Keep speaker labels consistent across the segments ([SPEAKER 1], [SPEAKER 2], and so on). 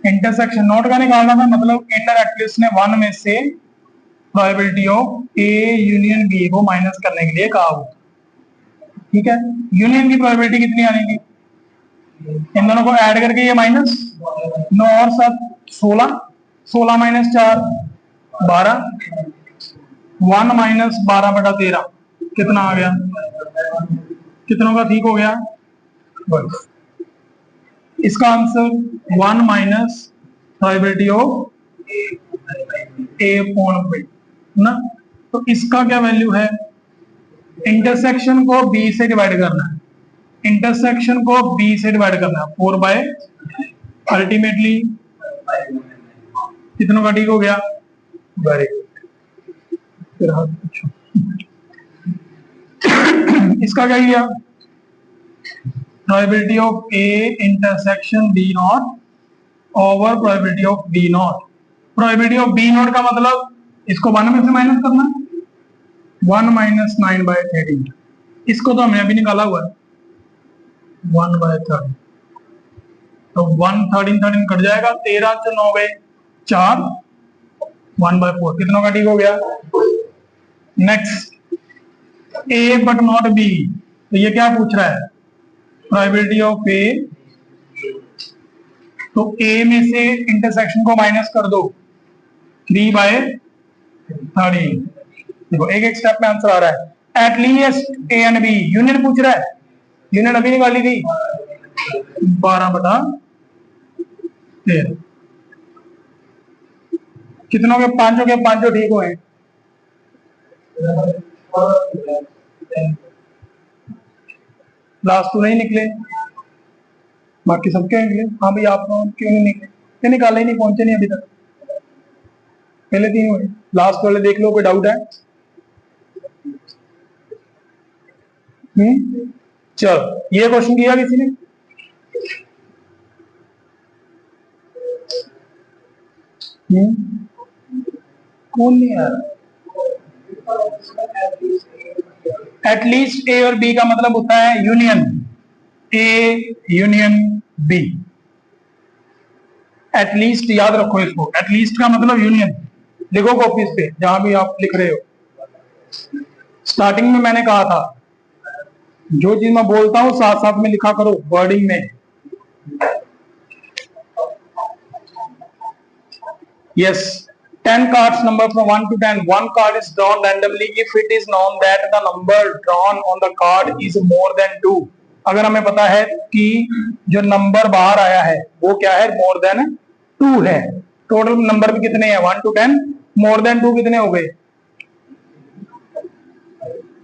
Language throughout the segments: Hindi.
[SPEAKER 1] इंटरसेक्शन नोट का निकालना था, मतलब इनडायरेक्टली ने 1 में से probability of A union B को माइनस करने के लिए कहा हो। ठीक है, यूनियन की प्रोबेबिलिटी कितनी आने की, इन दोनों को ऐड करके ये माइनस 9 और 7 16, 16 माइनस 4 12, 1 माइनस 12/13 कितना आ गया, कितनों का ठीक हो गया, बस इसका answer 1 minus probability of A upon B ना। तो इसका क्या वैल्यू है, इंटरसेक्शन को बी से डिवाइड करना है, इंटरसेक्शन को बी से डिवाइड करना है 4 बाय अल्टीमेटली कितनों का ठीक हो गया, वेरी गुड। इसका क्या किया, probability of A intersection B not over probability of B not. Probability of B not का मतलब इसको 1 में से माइनस करना, 1 माइनस 9/13, इसको तो हमने अभी निकाला हुआ है 1/13, तो 1 13 13 कट जाएगा, 13 से 9 गए 4, 1/4 कितनों का ठीक हो गया। Next A but not be, तो ये क्या पूछ रहा है, प्रोबेबिलिटी ऑफ ए, तो ए में से इंटरसेक्शन को माइनस कर दो 3/13, देखो एक एक स्टेप में आंसर आ रहा है। At least A and B, union पूछ रहा है, यूनियन अभी निकाली थी 12/13, कितनों के पांचों ठीक हुए, लास्ट तो नहीं निकले, बाकी सबके निकले। हाँ भाई आप क्यों नहीं निकले, क्या निकाले ही नहीं, पहुंचे नहीं अभी तक, पहले 3 हुए, लास्ट वाले देख लो, कोई डाउट है। चलो ये क्वेश्चन किया किसी ने, कौन नहीं आ रहा। एटलीस्ट ए और बी का मतलब होता है union, A union B, at least याद रखो इसको, एटलीस्ट का मतलब यूनियन, लिखो कॉपीज पे जहां भी आप लिख रहे हो। स्टार्टिंग में मैंने कहा था जो चीज मैं बोलता हूं साथ साथ में लिखा करो वर्डिंग में। Yes, 10 cards number from 1 to 10. One card is drawn randomly if it is known that the number drawn on the card is more than 2. अगर हमें पता है कि जो नंबर बाहर आया है वो क्या है, मोर देन 2 है। टोटल नंबर भी कितने हैं 1 to 10, मोर देन 2 कितने हो गए,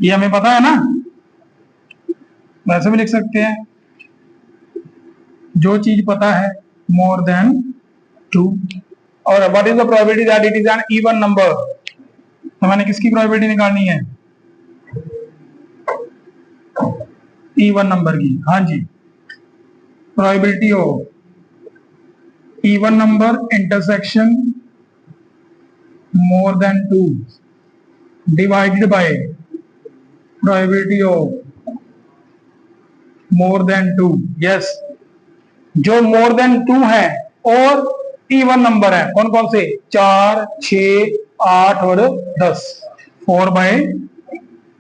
[SPEAKER 1] ये हमें पता है ना, वैसे भी लिख सकते हैं जो चीज पता है मोर देन 2। और what is the probability that it is an even number, तो मैंने किसकी प्रोबेबिलिटी निकालनी है, इवन नंबर की। हाँ जी, probability of even number intersection more than 2 divided by probability of more than 2। Yes, जो मोर देन 2 है और इवन नंबर है कौन कौन से, 4 6 8 और 10, 4/10,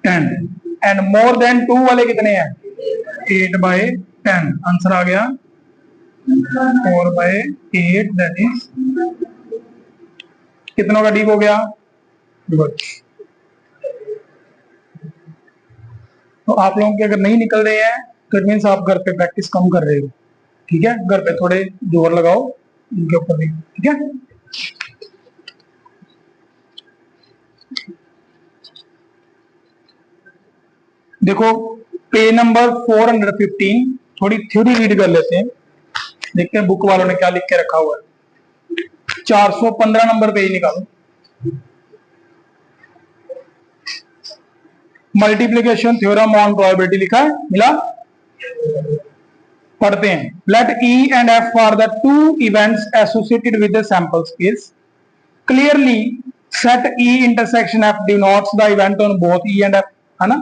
[SPEAKER 1] एंड मोर देन 2 वाले कितने हैं 8/10। आंसर आ गया 4/8, दैट इज कितनों का ठीक हो गया, गुड। तो आप लोगों के अगर नहीं निकल रहे हैं तो इट मीन्स आप घर पे प्रैक्टिस कम कर रहे हो, ठीक है, घर पे थोड़े जोर लगाओ इनके ऊपर भी, ठीक है। देखो पेज नंबर 415, थोड़ी थ्योरी रीड कर लेते हैं, देखते हैं बुक वालों ने क्या लिख के रखा हुआ है। 415 नंबर पेज निकालो, मल्टीप्लीकेशन थ्योरम ऑन प्रोबेबिलिटी लिखा है, मिला, पढ़ते हैं। Let E and F are the two events associated with the sample space. Clearly, set E intersection F denotes the event on both E and F, है ना,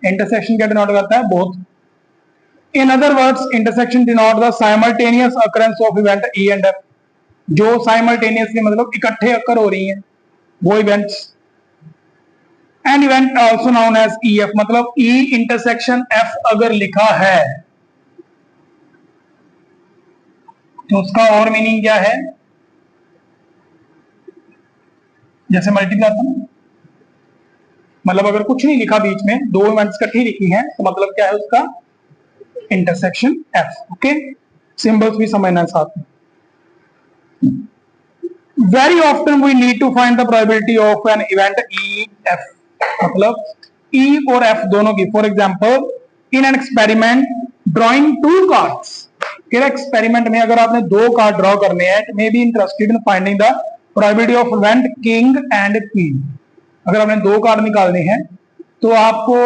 [SPEAKER 1] इंटरसेक्शन क्या डिनोट करता है, both. In other words intersection denote the simultaneous occurrence of event E and F, जो साइमल्टेनियसली मतलब इकट्ठे अकर हो रही हैं वो events. An event also known as E F, मतलब ई इंटरसेक्शन एफ अगर लिखा है तो उसका और मीनिंग क्या है, जैसे मल्टीप्लाई था, मतलब अगर कुछ नहीं लिखा बीच में, दो इवेंट्स इकट्ठी लिखी हैं तो मतलब क्या है उसका, इंटरसेक्शन एफ। ओके, सिंबल्स भी समझना है साथ में। Very often we need to find the probability of an event E F, मतलब ई और एफ दोनों की। For example in an experiment drawing two cards, experiment में अगर आपने दो कार्ड ड्रॉ करने हैं, may be interested in finding the probability of event king and queen. अगर आपने दो कार्ड निकालने हैं तो आपको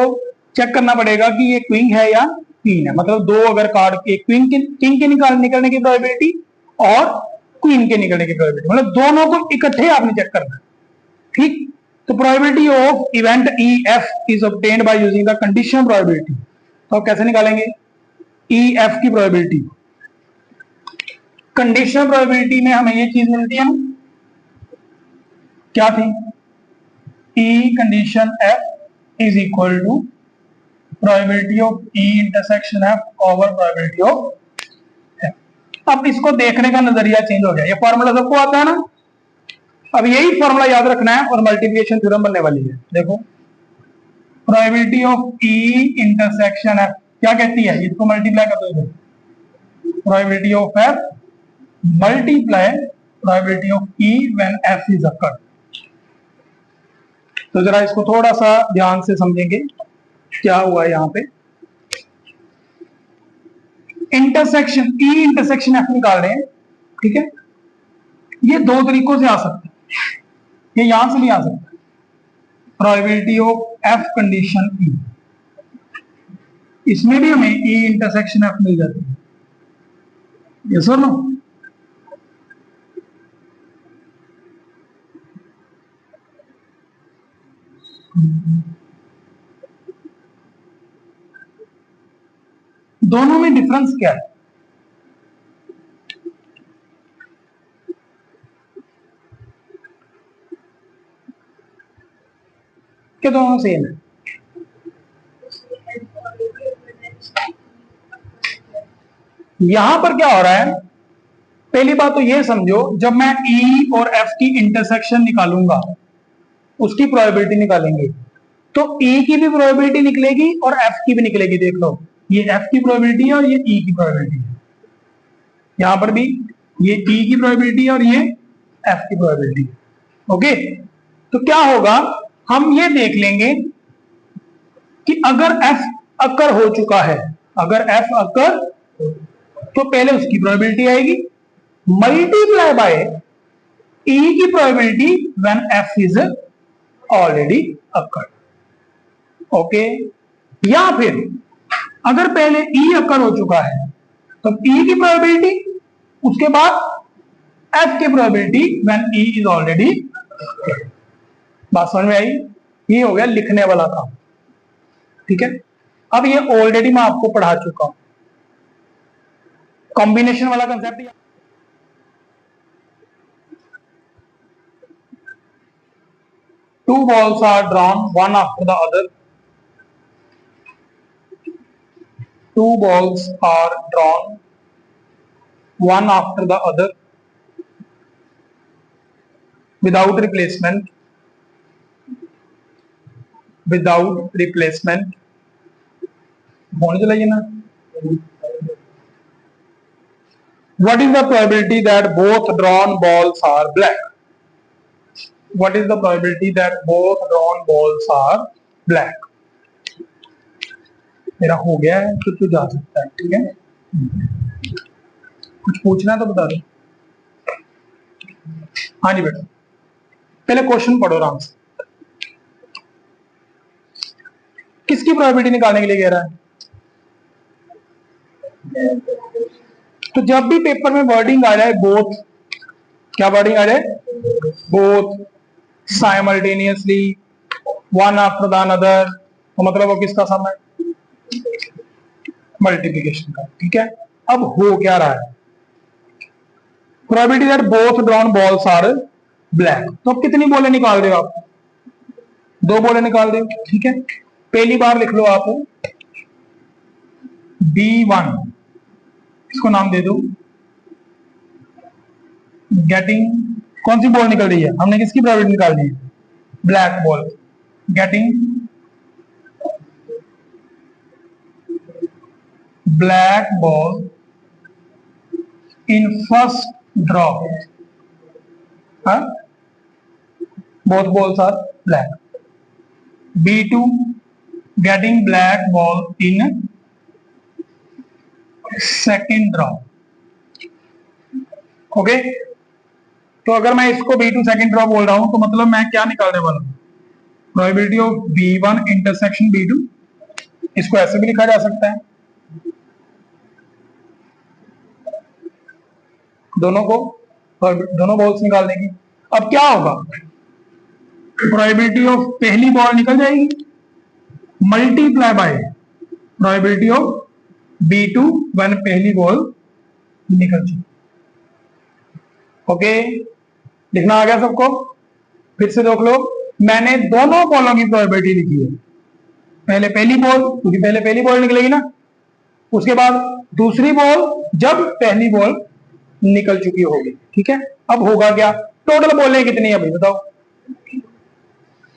[SPEAKER 1] चेक करना पड़ेगा कि ये क्वीन है या क्वीन है, मतलब दो अगर कार्ड के क्वीन के किंग के निकलने की प्रोबेबिलिटी और क्वीन के निकलने की प्रोबेबिलिटी, मतलब दोनों को इकट्ठे आपने चेक करना है। ठीक, तो probability of event E F is obtained by using the condition probability. तो आप कैसे निकालेंगे ई एफ की प्रोबेबिलिटी? कंडीशनल प्रोबेबिलिटी में हमें ये चीज मिलती है ना, क्या थी, E condition F is equal to probability of E intersection F over probability of F. अब इसको देखने का नजरिया चेंज हो गया, ये फॉर्मूला सबको आता है ना, अब यही फॉर्मूला याद रखना है और मल्टीप्लिकेशन थ्योरम बनने वाली है। देखो probability of E intersection F क्या कहती है, इसको मल्टीप्लाई कर दो, probability of F multiply probability of E when F is occur. तो जरा इसको थोड़ा सा ध्यान से समझेंगे क्या हुआ है यहां पे। इंटरसेक्शन ई इंटरसेक्शन एफ निकाल रहे हैं, ठीक है, ये दो तरीकों से आ सकता है, ये यहां से भी आ सकता है, प्रोबेबिलिटी ऑफ एफ कंडीशन ई, इसमें भी हमें ई इंटरसेक्शन एफ मिल जाती है, यस और नो? दोनों में डिफरेंस क्या है? क्या दोनों सेम है? यहां पर क्या हो रहा है, पहली बात तो ये समझो, जब मैं ई और एफ की इंटरसेक्शन निकालूंगा उसकी प्रोबेबिलिटी निकालेंगे तो ई की भी प्रोबेबिलिटी निकलेगी और एफ की भी निकलेगी। देख लो ये एफ की प्रोबेबिलिटी है और ये ई की प्रोबेबिलिटी है, यहां पर भी ये ई की प्रोबेबिलिटी है और ये एफ की प्रोबेबिलिटी है। ओके, तो क्या होगा, हम ये देख लेंगे कि अगर एफ अकर हो चुका है, अगर एफ अकर तो पहले उसकी प्रोबेबिलिटी आएगी मल्टीप्लाई बाय ई की probability when F is already occur. Okay, या फिर अगर पहले ई अकर हो चुका है तो ई की प्रोबेबिलिटी, उसके बाद एफ की probability when E is already. बात समझ में आई? ये हो गया लिखने वाला काम, ठीक है। अब ये ऑलरेडी मैं आपको पढ़ा चुका हूं, कॉम्बिनेशन वाला concept. Two balls are drawn one after the other. Two balls are drawn one after the other without replacement. Without replacement. होने चलाइए ना। What is the probability that both drawn balls are black? What is the probability that both drawn balls are black? मेरा हो गया है तो तू जा सकता है, ठीक है। कुछ पूछना तो बता दो। हाँ जी बेटा, पहले क्वेश्चन पढ़ो आराम से। किसकी प्रोबेबिलिटी निकालने के लिए कह रहा है? तो जब भी पेपर में वर्डिंग आ जाए बोथ, क्या वर्डिंग आ जाए? Both, simultaneously, one after the another, तो मतलब वो किसका सम है? मल्टीप्लीकेशन का। ठीक है, अब हो क्या रहा है, probability that both drawn balls are black. तो अब कितनी बॉलें निकाल रहे हो आप, 2 बॉलें निकाल रहे हो। ठीक है, पहली बार लिख लो आप B1, इसको नाम दे दो गेटिंग, कौन सी बॉल निकल रही है, हमने किसकी प्रोबेबिलिटी निकाल दी है, black ball, getting black ball in first draw, both balls are black. B2 getting black ball in second draw. Okay, तो अगर मैं इसको B2 सेकंड ड्रॉ बोल रहा हूं तो मतलब मैं क्या निकालने वाला हूं, probability of B1 intersection B2, इसको ऐसे भी लिखा जा सकता है, दोनों बॉल्स निकालने की। अब क्या होगा, प्रोबेबिलिटी ऑफ पहली बॉल निकल जाएगी multiply by probability of B2 one पहली बॉल निकल चुकी। ओके, लिखना आ गया सबको, फिर से देख लो, मैंने दोनों बॉलों की प्रोबेबिलिटी लिखी है, पहले पहली बॉल, क्योंकि पहले पहली बॉल निकलेगी ना, उसके बाद दूसरी बॉल जब पहली बॉल निकल चुकी होगी। ठीक है, अब होगा क्या, टोटल बॉलें कितनी है भाई बताओ,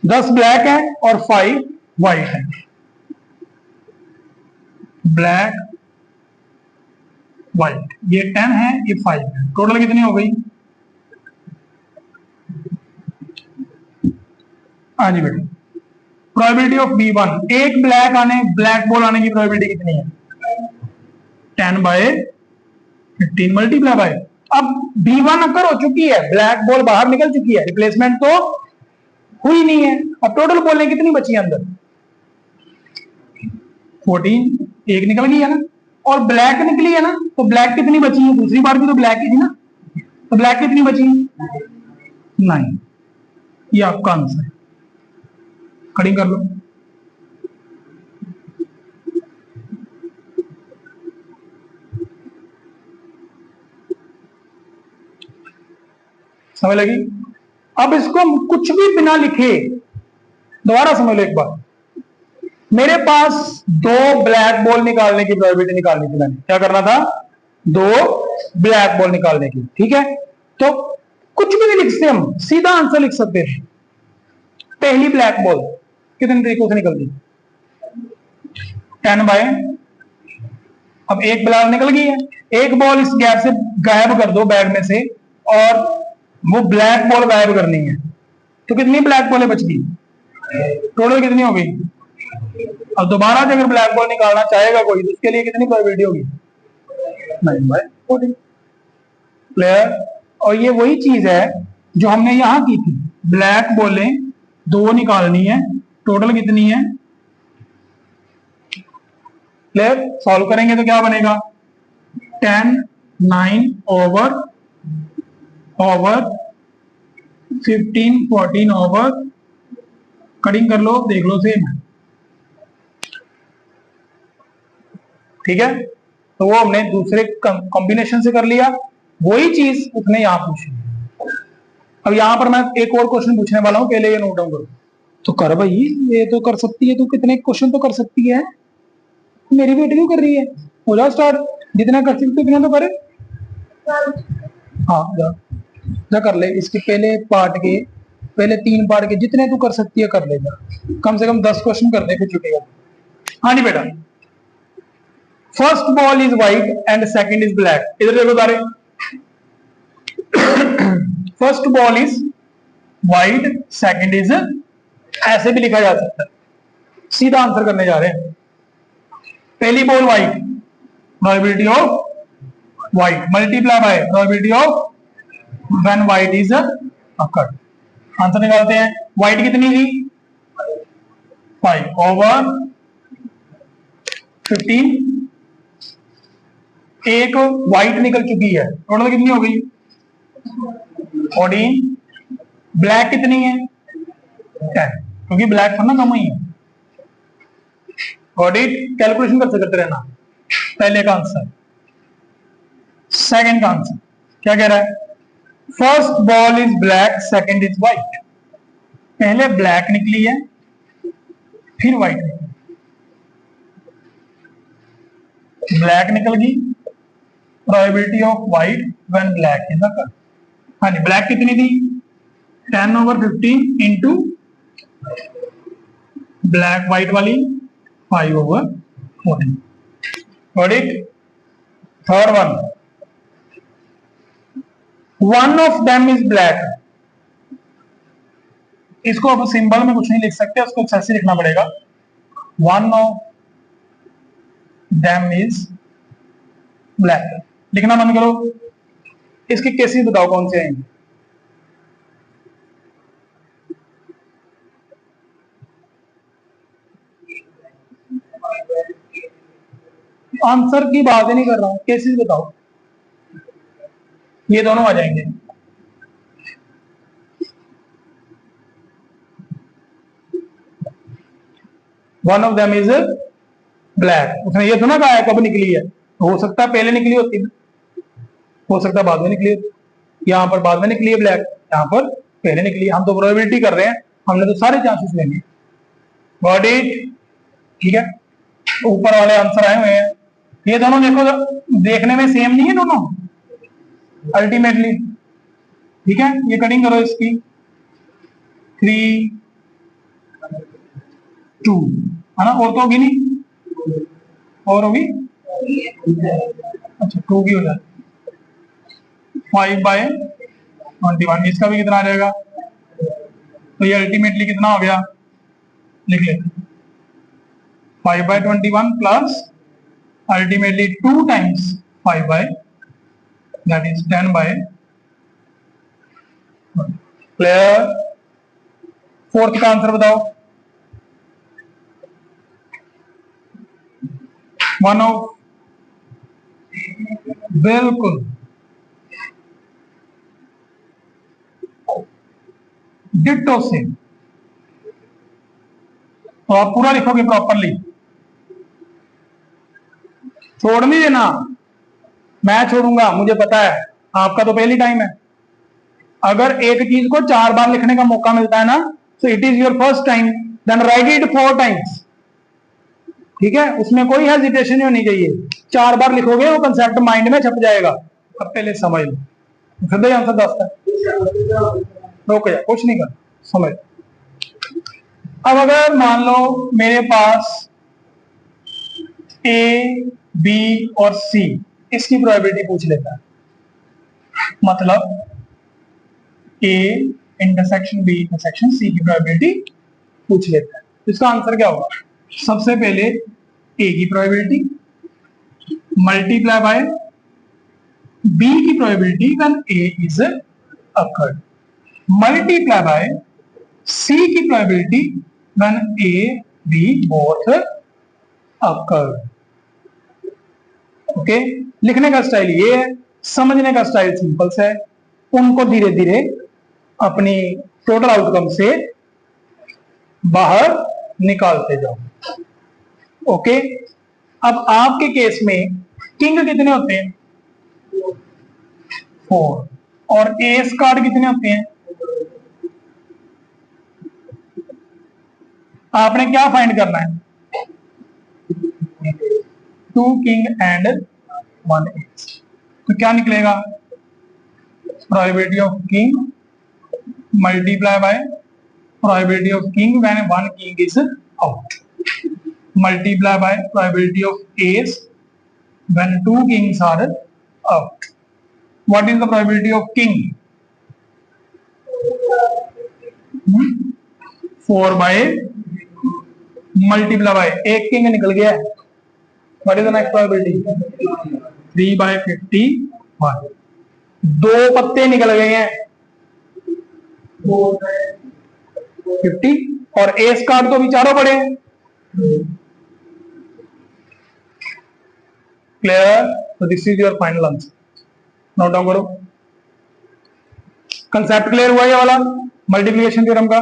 [SPEAKER 1] 10 ब्लैक है और 5 व्हाइट है, ब्लैक व्हाइट, ये 10 है, ये 5 है, टोटल कितनी हो गई, हाँ जी बेटा, प्रोबेबिलिटी ऑफ B1, एक ब्लैक बॉल आने की प्रोबेबिलिटी कितनी है, 10/15 मल्टीप्लाई बाय, अब B1 अकर हो चुकी है, ब्लैक बॉल बाहर निकल चुकी है, रिप्लेसमेंट तो हुई नहीं है, अब टोटल बॉलें कितनी बची अंदर, 14, एक निकल गई है ना, और ब्लैक निकली है ना, तो ब्लैक कितनी बची है, दूसरी बार भी तो ब्लैक ही थी ना, तो ब्लैक कितनी बची है, 9, ये आपका आंसर है, कटिंग कर लो। समझ लगी, अब इसको कुछ भी बिना लिखे दोबारा समझ लो एक बार, मेरे पास 2 ब्लैक बॉल निकालने की प्रोबेबिलिटी निकालनी थी, मैंने क्या करना था, 2 ब्लैक बॉल निकालने की। ठीक है, तो कुछ भी नहीं लिखते, हम सीधा आंसर लिख सकते हैं, पहली ब्लैक बॉल कितने तरीकों से निकलती, 10 बाय, अब एक बॉल निकल गई है, एक बॉल इस गैप से गायब कर दो बैग में से, और वो ब्लैक बॉल गायब करनी है, तो कितनी ब्लैक बॉलें बच गई, टोटल कितनी हो गई, अब दोबारा अगर ब्लैक बॉल निकालना चाहेगा कोई, तो उसके लिए कितनी प्रोबेबिलिटी होगी, 9/14, क्लियर। और ये वही चीज है जो हमने यहां की थी, ब्लैक बॉलें 2 निकालनी है, टोटल कितनी है, क्लियर। सॉल्व करेंगे तो क्या बनेगा, 10 9 ओवर 15 14 ओवर, कटिंग कर लो, देख लो सेम है। ठीक है, तो वो हमने दूसरे कॉम्बिनेशन से कर लिया, वही चीज उसने यहां पूछी। अब यहां पर मैं एक और क्वेश्चन पूछने वाला हूं, पहले ये नोट डाउन करो, तो कर भाई, ये तो कर सकती है, तू कितने क्वेश्चन तो कर सकती है, मेरी वेट क्यों कर रही है, हो जाओ स्टार्ट, जितना कर सकते उतना तो करे, हाँ जा जा कर ले, इसके पहले पार्ट के, पहले 3 पार्ट के जितने तू कर सकती है कर लेगा, कम से कम 10 क्वेश्चन कर दे, फिर छुटेगा। हाँ जी बेटा, first ball is white and second is black, इधर देखो सारे, first ball is white second is, ऐसे भी लिखा जा सकता है, सीधा आंसर करने जा रहे हैं, पहली ball white, probability of white multiply by probability of when white is occurred, answer निकालते हैं, व्हाइट कितनी थी, 5 ओवर 15, एक व्हाइट निकल चुकी है, टोटल कितनी हो गई, 14, ब्लैक कितनी है, 10, क्योंकि ब्लैक था ना कम ही है, गॉट इट, कैलकुलेशन करते करते रहना, पहले का आंसर। सेकंड का आंसर क्या कह रहा है? First ball is black, second is white. पहले ब्लैक निकली है, फिर व्हाइट निकली। ब्लैक निकल गई, probability of white when black is occur. हाँ जी, ब्लैक कितनी थी? 10/15 इंटू ब्लैक व्हाइट वाली 5/14। Got it? Third one of them is black. इसको अब सिंबल में कुछ नहीं लिख सकते, उसको ऐसे लिखना पड़ेगा, one of them is black. लिखना बंद करो। इसके केसेस बताओ कौन से आएंगे। आंसर की बात ही नहीं कर रहा हूं, केसेस बताओ। ये दोनों आ जाएंगे। One of them is black. उसने ये तो ना कहा है कब निकली है, हो सकता है पहले निकली होती, हो सकता है बाद में निकली होती। यहां पर बाद में निकली है ब्लैक, यहां पर पहले निकली है। हम तो प्रोबेबिलिटी कर रहे हैं, हमने तो सारे चांसेस लेंगे। Got it? ठीक है, ऊपर वाले आंसर आए हुए हैं। ये दोनों देखो, देखने में सेम नहीं है दोनों अल्टीमेटली। ठीक है, ये कटिंग करो इसकी, 3 2 है ना, और तो होगी नहीं, और होगी, अच्छा 2 की हो जाती, 5/21। इसका भी कितना आ जाएगा? तो ये अल्टीमेटली कितना हो गया, लिख लेते, 5/21 plus ultimately 2 times 5 that is 10/। Clear? Fourth का आंसर बताओ। वन ऑफ, बिल्कुल डिट्टो सेम। तो आप पूरा लिखोगे प्रॉपरली, छोड़ नहीं देना। मैं छोड़ूंगा, मुझे पता है, आपका तो पहली टाइम है। अगर एक चीज को 4 बार लिखने का मौका मिलता है ना, तो it is your first time, then write it 4 times. ठीक है, उसमें कोई हेजिटेशन नहीं होनी चाहिए। 4 बार लिखोगे वो कंसेप्ट माइंड में छप जाएगा। अब पहले समझ लो, फिर आंसर दसता है, रोक जा, कुछ नहीं कर, समझ। अब अगर मान लो मेरे पास ए, बी और सी, इसकी प्रोबेबिलिटी पूछ लेता है, मतलब A intersection B intersection C की प्रोबेबिलिटी पूछ लेता है, तो इसका आंसर क्या होगा? सबसे पहले ए की प्रोबेबिलिटी मल्टीप्लाई बाय बी की probability when A is occurred, multiply by C की probability when A B both occurred. Okay, लिखने का स्टाइल ये है, समझने का स्टाइल सिंपल सा है। उनको धीरे धीरे अपनी टोटल आउटकम से बाहर निकालते जाओ। ओके, अब आपके केस में किंग कितने होते हैं? 4। और एस कार्ड कितने होते हैं? आपने क्या फाइंड करना है? 2 किंग एंड 1 एस। तो क्या निकलेगा? Probability of king multiply by probability of king when 1 king is out, multiply by probability of S when 2 kings are out. What is the probability of king? 4 by multiply by, एक किंग निकल गया। What is the next probability? 3/51। 2 पत्ते निकल गए हैं 50, और एस कार्ड तो भी चारों पड़े हैं। क्लियर? तो this is your final answer, note down करो। कंसेप्ट क्लियर हुआ ये वाला मल्टीप्लिकेशन थ्योरम का?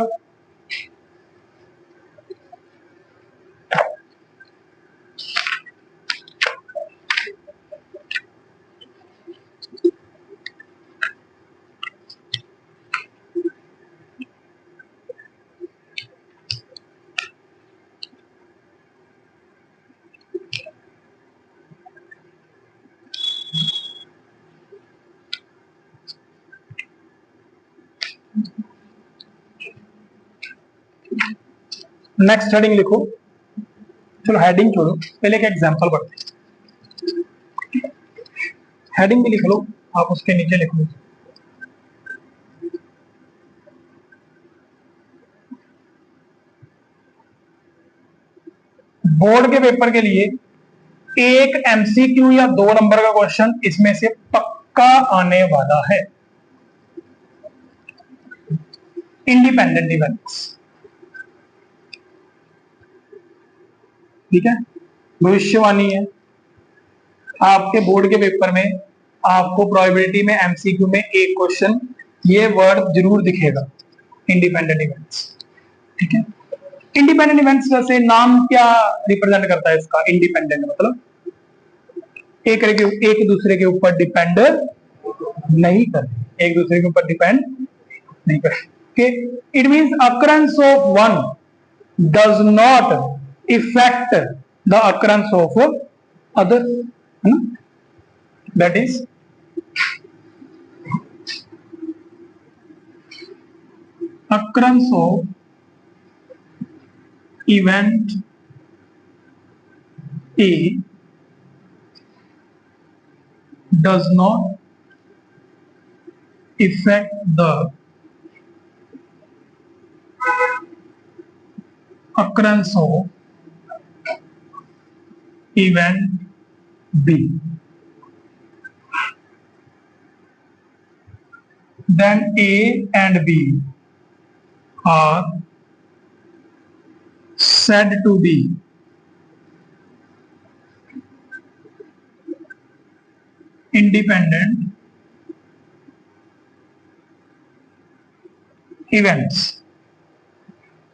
[SPEAKER 1] नेक्स्ट हेडिंग लिखो। चलो हेडिंग छोड़ो, पहले एक एग्जांपल पढ़ते हैं। हेडिंग भी लिख लो, आप उसके नीचे लिख लो। बोर्ड के पेपर के लिए एक एमसीक्यू या 2 नंबर का क्वेश्चन इसमें से पक्का आने वाला है। इंडिपेंडेंट इवेंट्स, ठीक है, भविष्यवाणी है। आपके बोर्ड के पेपर में आपको प्रोबेबिलिटी में एमसीक्यू में एक क्वेश्चन ये वर्ड जरूर दिखेगा, इंडिपेंडेंट इवेंट्स, ठीक है। इंडिपेंडेंट इवेंट्स वैसे नाम क्या रिप्रेजेंट करता है इसका? इंडिपेंडेंट मतलब एक दूसरे के ऊपर डिपेंड नहीं करते, एक दूसरे के ऊपर डिपेंड नहीं करते। It means occurrence of one does not effect the occurrence of other, है ना? That is occurrence of event A does not affect the occurrence of event B. Then A and B are said to be independent events.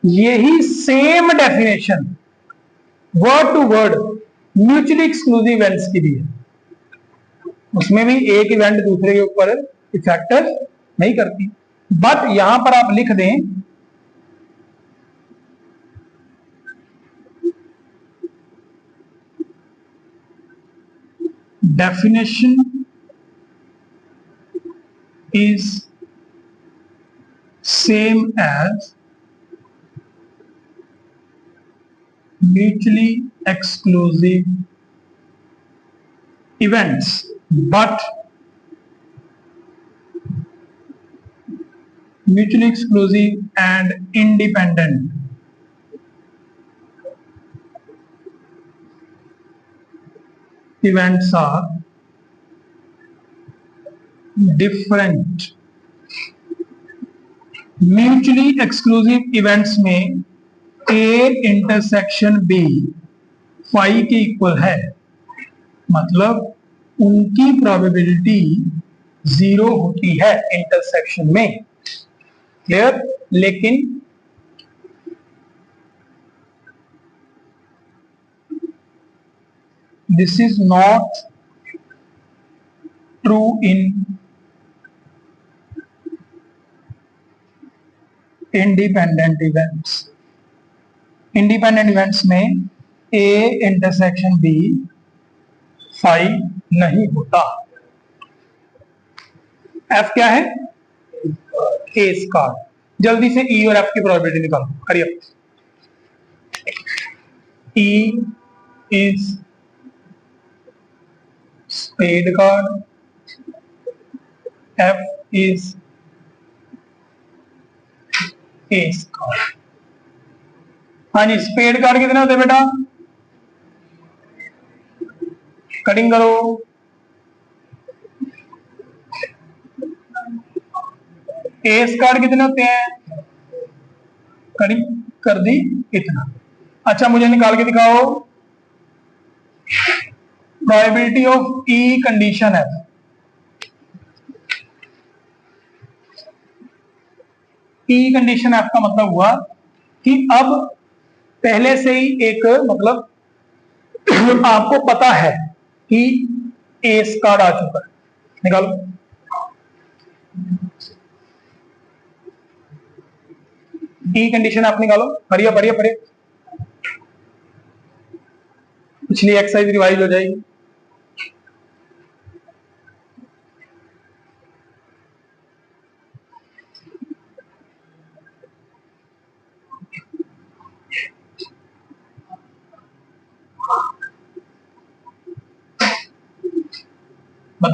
[SPEAKER 1] यही same definition word to word mutually exclusive events की भी है। उसमें भी एक इवेंट दूसरे के ऊपर इफेक्ट नहीं करती, बट यहां पर आप लिख दें definition is same as mutually exclusive events, but mutually exclusive and independent events are different. Mutually exclusive events में ए इंटरसेक्शन बी फाई के इक्वल है, मतलब उनकी प्रोबेबिलिटी 0 होती है इंटरसेक्शन में। क्लियर? लेकिन this is not true in independent events. Independent events में ए इंटरसेक्शन बी फाई नहीं होता। एफ क्या है? A square. जल्दी से ई और एफ की प्रोबेबिलिटी निकालो, hurry up. E is spade card, F is a square. हाँ जी, स्पेड कार्ड कितने होते बेटा? कटिंग करो। ए स्क्वायर कितने होते हैं? कटिंग कर दी इतना। अच्छा मुझे निकाल के दिखाओ प्रोबेबिलिटी ऑफ ई कंडीशन है। ई कंडीशन एफ का मतलब हुआ कि अब पहले से ही एक मतलब आपको पता है कि ए स्क्वायर आ चुका है। निकालो। ई कंडीशन आप निकालो, बढ़िया बढ़िया बढ़िया। पिछली एक्सरसाइज रिवाइज हो जाएगी।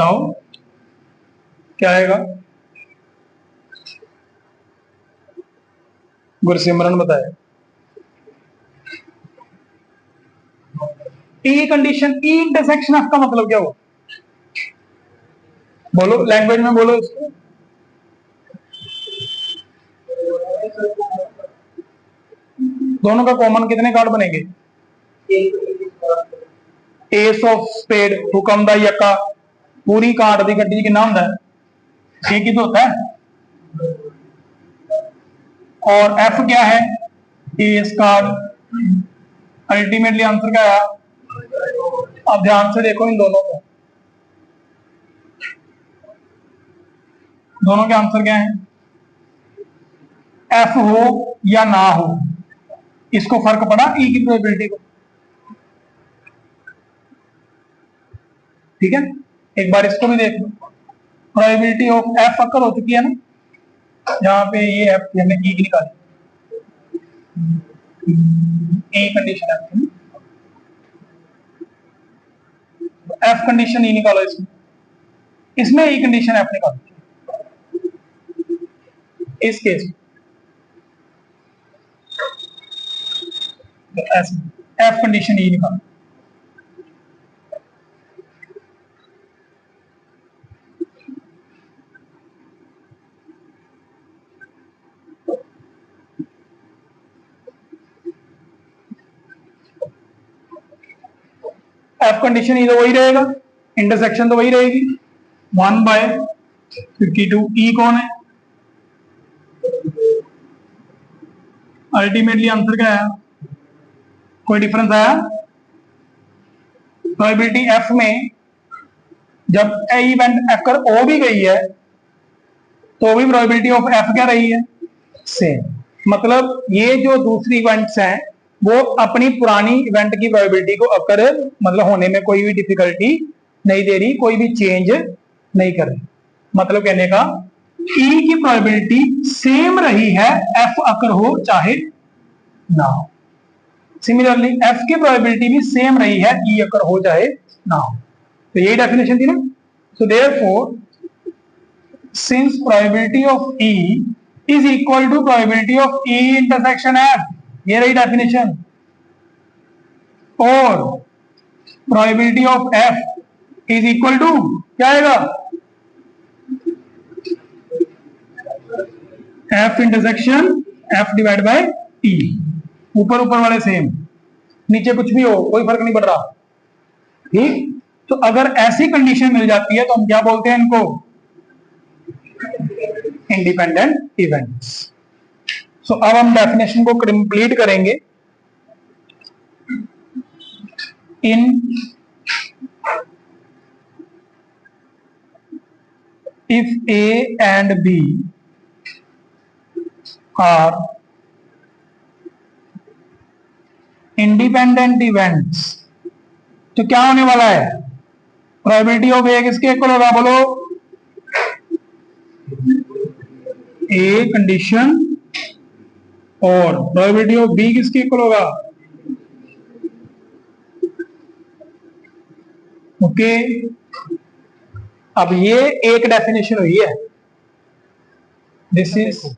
[SPEAKER 1] बताओ क्या आएगा? गुरसिमरन बताए। ई कंडीशन, ई इंटरसेक्शन एफ का मतलब क्या हुआ? बोलो लैंग्वेज में बोलो इसको। दोनों का कॉमन कितने कार्ड बनेंगे? एस ऑफ स्पेड, हुकम दा यक्का, पूरी कार्ड दी गड्डी कितना होता है? एक ही तो होता है। और एफ क्या है? S card. अल्टीमेटली आंसर क्या आया? अब ध्यान से देखो इन दोनों को, दोनों के आंसर क्या है? एफ हो या ना हो, इसको फर्क पड़ा ई की प्रोबेबिलिटी को। ठीक है, एक बार इसको भी देख लो। प्रोबेबिलिटी ऑफ एफ अकर हो चुकी है ना, यहाँ पे ये एफ हमने ई की निकाली, A condition F, F condition E निकालो इसमें, इसमें ई कंडीशन एफ निकालो इस केस में। एफ कंडीशन ई निकालो। एफ कंडीशन ई तो वही रहेगा, इंटरसेक्शन तो वही रहेगी, 1/52। ई कौन है? अल्टीमेटली आंसर क्या आया? कोई डिफरेंस आया? प्रोबेबिलिटी एफ में जब इवेंट अकर हो भी गई है तो भी प्रोबेबिलिटी ऑफ एफ क्या रही है? सेम। मतलब ये जो दूसरी इवेंट्स हैं वो अपनी पुरानी इवेंट की प्रोबेबिलिटी को अकर मतलब होने में कोई भी डिफिकल्टी नहीं दे रही, कोई भी चेंज नहीं कर रही। मतलब कहने का ई की प्रोबेबिलिटी सेम रही है, एफ अकर हो चाहे ना हो। सिमिलरली एफ की प्रोबेबिलिटी भी सेम रही है, ई अकर हो चाहे ना हो। तो यही डेफिनेशन थी ना। So therefore since probability of E is equal to probability of E intersection F, ये रही डेफिनेशन, और probability of F is equal to क्या आएगा? F intersection F divide by E. ऊपर ऊपर वाले सेम, नीचे कुछ भी हो कोई फर्क नहीं पड़ रहा। ठीक, तो अगर ऐसी कंडीशन मिल जाती है तो हम क्या बोलते हैं इनको? Independent events. सो अब हम डेफिनेशन को कंप्लीट करेंगे। In if A and B are independent events, तो क्या होने वाला है? प्रोबेबिलिटी ऑफ ए किसके इक्वल होगा? बोलो, ए कंडीशन, और प्रोबेबिलिटी ऑफ बी किसके इक्वल होगा? ओके, अब ये एक डेफिनेशन हुई है, दिस इज,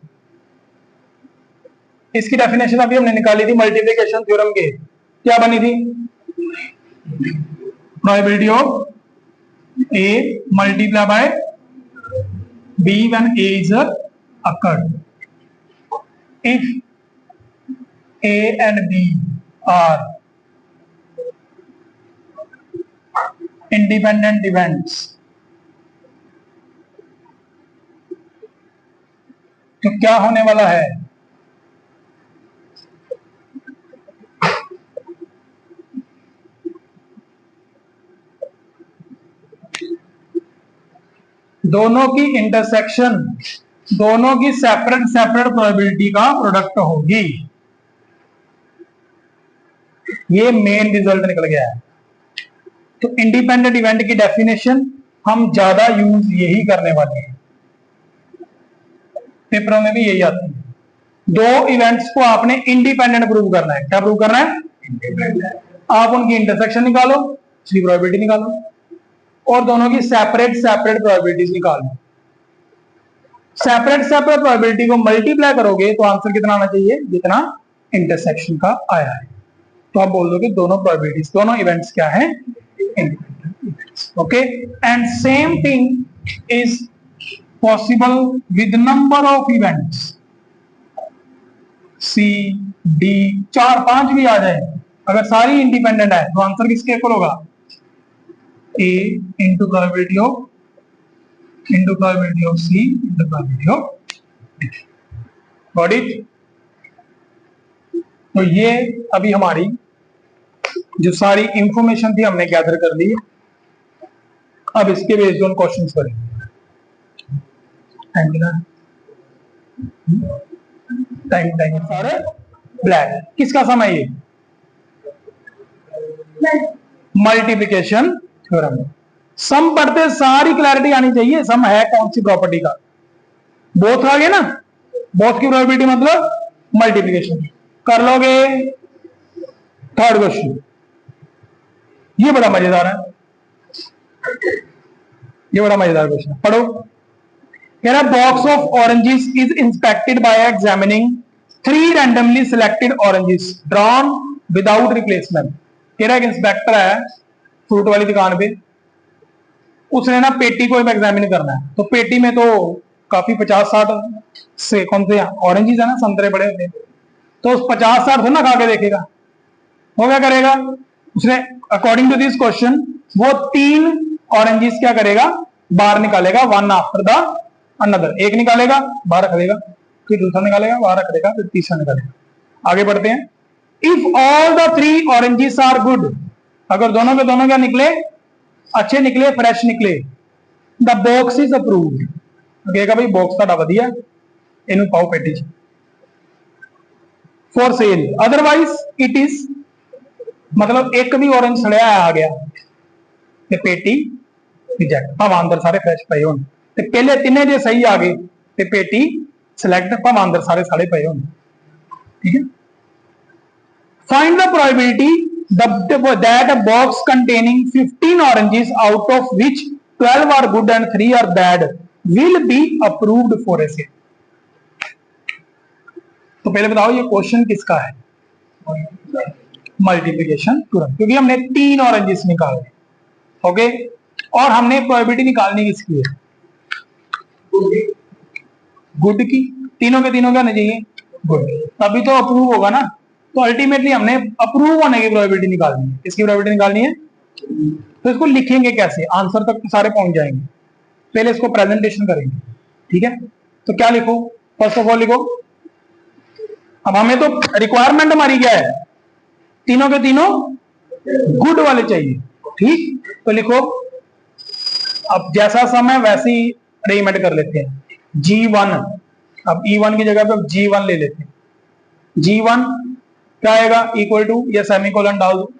[SPEAKER 1] इसकी डेफिनेशन अभी हमने निकाली थी मल्टीप्लिकेशन थ्योरम के। क्या बनी थी? Probability of A multiply by B when A is occurred. If A and B are independent events, तो क्या होने वाला है? दोनों की इंटरसेक्शन, दोनों की सेपरेट सेपरेट प्रोबेबिलिटी का प्रोडक्ट होगी। ये मेन रिजल्ट निकल गया है। तो इंडिपेंडेंट इवेंट की डेफिनेशन हम ज्यादा यूज यही करने वाले हैं, पेपरों में भी यही आती है। दो इवेंट्स को आपने इंडिपेंडेंट प्रूव करना है। क्या प्रूव करना है? आप उनकी इंटरसेक्शन निकालो, उसकी प्रोबेबिलिटी निकालो। और दोनों की सेपरेट सेपरेट प्रोबेबिलिटीज निकालनी। सेपरेट सेपरेट प्रोबेबिलिटी को मल्टीप्लाई करोगे तो आंसर कितना आना चाहिए, जितना इंटरसेक्शन का आया है। तो आप बोल दोगे दोनों प्रोबेबिलिटीज, दोनों इवेंट्स क्या है, independent events. Okay, and same thing is possible with number of events, C D 4-5 भी आ जाए, अगर सारी इंडिपेंडेंट है तो आंसर किसके इक्वल होगा, A into probability of C into probability of D. Got it. तो ये अभी हमारी जो सारी इंफॉर्मेशन थी हमने गैदर कर ली। अब इसके बेस्ड ऑन क्वेश्चंस करेंगे। टाइम फॉर ब्लैक, किसका सम है ये, मल्टीप्लिकेशन थ्योरम। सम पढ़ते सारी क्लैरिटी आनी चाहिए, सम है कौन सी प्रॉपर्टी का। बोथ आ गए ना, बोथ की प्रोबेबिलिटी मतलब मल्टीप्लिकेशन कर लोगे। थर्ड क्वेश्चन, ये बड़ा मजेदार है, ये बड़ा मजेदार क्वेश्चन है, पढ़ो। कह रहा box of oranges is inspected bye examining 3 randomly selected oranges drawn without replacement. कह रहा एक इंस्पेक्टर है फ्रूट वाली दुकान पे, उसने ना पेटी को एग्जामिन करना है, तो पेटी में तो काफी 50-60 से कौन से ऑरेंजेस है ना, संतरे बड़े होते हैं, तो उस 50-60 ना खा के देखेगा, वो क्या करेगा, उसने अकॉर्डिंग टू दिस क्वेश्चन वो 3 ऑरेंजेस क्या करेगा, बाहर निकालेगा, वन आफ्टर द अनदर। एक निकालेगा बाहर रख देगा, फिर दूसरा निकालेगा बाहर रख देगा, फिर तीसरा निकालेगा। आगे बढ़ते हैं। If all the 3 oranges are good, अगर दोनों के दोनों क्या निकले, अच्छे निकले, फ्रेश निकले, द बॉक्स इज अप्रूव्ड। कहेगा भाई बॉक्स का वधिया, इनू पाओ पेटी for sale, otherwise it is, मतलब एक भी ऑरेंज सड़िया आ गया ते पेटी रिजेक्ट, भावें अंदर सारे फ्रेश पे होने, ते पहले तीने जे सही आ गए ते पेटी सिलेक्ट, भावें अंदर सारे सड़े पे होने। ठीक है, find the probability that a box containing 15 oranges out of which 12 are good and 3 are bad will be approved for a sale। तो पहले बताओ ये क्वेश्चन किसका है, मल्टीप्लिकेशन तुरंत, क्योंकि हमने 3 ऑरेंजेस निकाले। ओके, और हमने प्रोबेबिलिटी निकालनी किसकी है, गुड की। तीनों के तीनों क्या होना चाहिए, गुड, तभी तो अप्रूव होगा ना। तो अल्टीमेटली हमने अप्रूव होने की प्रोबेबिलिटी निकालनी है। इसकी प्रोबेबिलिटी निकालनी है, तो इसको लिखेंगे कैसे, आंसर तक तो सारे पहुंच जाएंगे, पहले इसको प्रेजेंटेशन करेंगे। ठीक है, तो क्या लिखो, फर्स्ट ऑफ ऑल लिखो, अब हमें तो रिक्वायरमेंट हमारी क्या है, तीनों के तीनों गुड वाले चाहिए। ठीक, तो लिखो, अब जैसा सम है वैसे ही अरेंजमेंट कर लेते हैं। G1, अब E1 की जगह पे G1 ले लेते हैं। G1 क्या आएगा, इक्वल टू, ये सेमीकोलन डाल दो,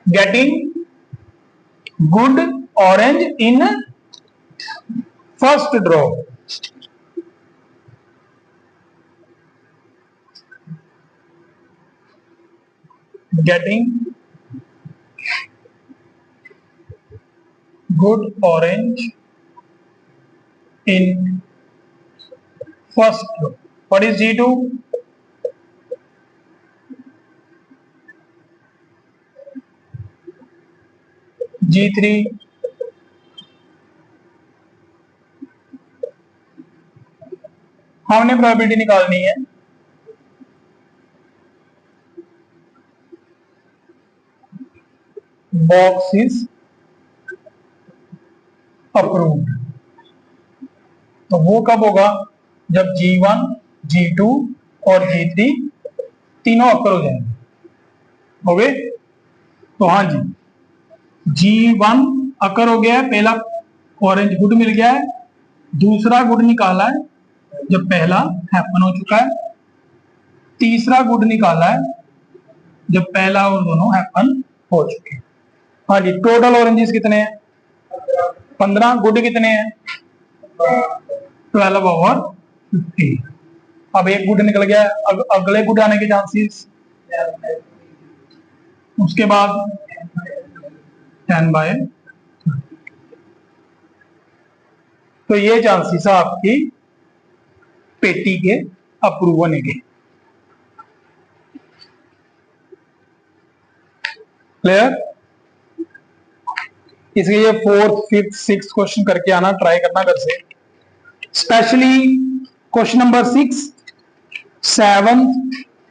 [SPEAKER 1] getting good orange in first draw, getting good orange in first row. What is G2? G3, हमने प्रोबेबिलिटी निकालनी है, बॉक्स इज अप्रूव्ड। तो वो कब होगा, जब G1, G2 और G3 तीनों अक्कर हो जाएंगे। हो गए, तो हाँ जी, G1 अक्कर हो गया है, पहला ऑरेंज गुड मिल गया है, दूसरा गुड निकाला है जब पहला हैपन हो चुका है, तीसरा गुड निकाला है जब पहला और दोनों हैपन हो चुके हैं। हाँ जी, टोटल ऑरेंजेस कितने हैं, 15, गुड कितने हैं, 12 ओवर 50। अब एक गुड निकल गया, अगले गुड आने के चांसेस उसके बाद 10/, तो ये चांसेस है आपकी पेटी के अप्रूव होने के। क्लियर? इसलिए ये 4th 5th 6th क्वेश्चन करके आना, ट्राई करना घर से, specially question number 6, 7th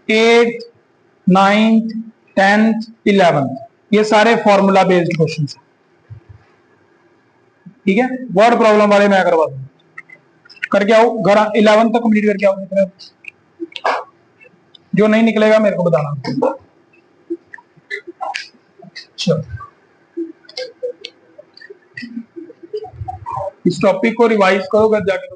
[SPEAKER 1] 8th 9th 10th 11th, ये सारे फॉर्मूला बेस्ड क्वेश्चन है। ठीक है, वर्ड प्रॉब्लम वाले मैं करवा दूंगा, करके आओ घर, 11th तक कंप्लीट करके आओ। जो नहीं निकलेगा मेरे को बताना। चलो, इस टॉपिक को रिवाइज करो घर जाके।